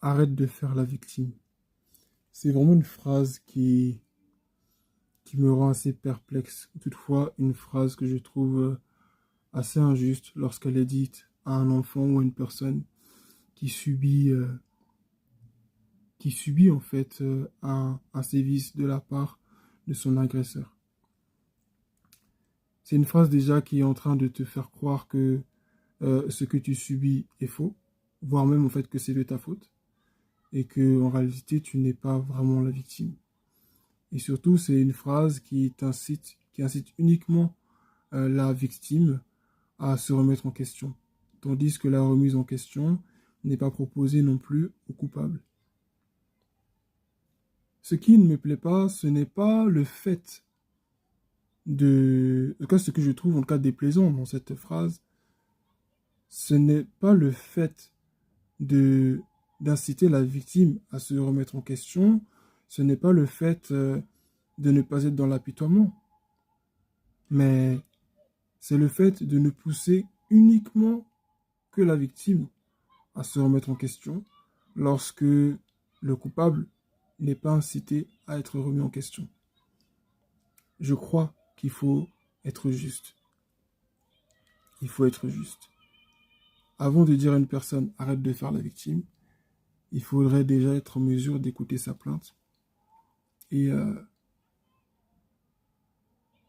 Arrête de faire la victime. C'est vraiment une phrase qui me rend assez perplexe. Toutefois, une phrase que je trouve assez injuste lorsqu'elle est dite à un enfant ou à une personne qui subit en fait un sévice de la part de son agresseur. C'est une phrase déjà qui est en train de te faire croire que ce que tu subis est faux, voire même en fait que c'est de ta faute, et que en réalité tu n'es pas vraiment la victime. Et surtout, c'est une phrase qui incite uniquement la victime à se remettre en question, tandis que la remise en question n'est pas proposée non plus au coupable. Ce qui ne me plaît pas, ce n'est pas le fait en tout cas, ce que je trouve en tout cas déplaisant dans cette phrase, ce n'est pas le fait de d'inciter la victime à se remettre en question, ce n'est pas le fait de ne pas être dans l'apitoiement, mais c'est le fait de ne pousser uniquement que la victime à se remettre en question lorsque le coupable n'est pas incité à être remis en question. Je crois qu'il faut être juste. Il faut être juste. Avant de dire à une personne arrête de faire la victime, il faudrait déjà être en mesure d'écouter sa plainte et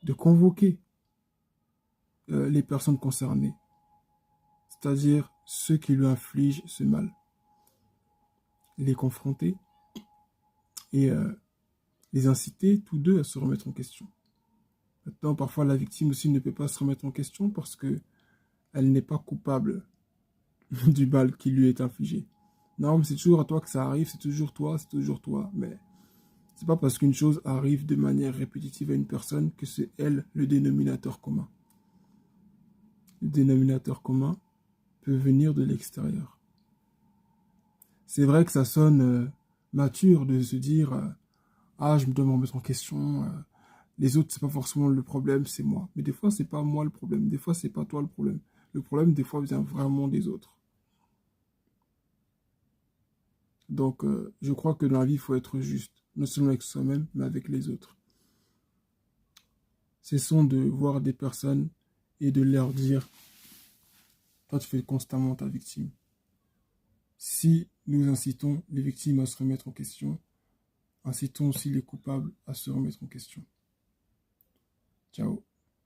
de convoquer les personnes concernées, c'est-à-dire ceux qui lui infligent ce mal, les confronter et les inciter tous deux à se remettre en question. Maintenant, parfois, la victime aussi ne peut pas se remettre en question parce que elle n'est pas coupable du mal qui lui est infligé. Non, mais c'est toujours à toi que ça arrive, c'est toujours toi. Mais c'est pas parce qu'une chose arrive de manière répétitive à une personne que c'est elle le dénominateur commun. Le dénominateur commun peut venir de l'extérieur. C'est vrai que ça sonne mature de se dire ah, je me dois me remettre en question, les autres, c'est pas forcément le problème, c'est moi. Mais des fois, c'est pas moi le problème, des fois, c'est pas toi le problème. Le problème, des fois, vient vraiment des autres. Donc, je crois que dans la vie, il faut être juste, non seulement avec soi-même, mais avec les autres. Cessons de voir des personnes et de leur dire, toi, tu fais constamment ta victime. Si nous incitons les victimes à se remettre en question, incitons aussi les coupables à se remettre en question. Ciao.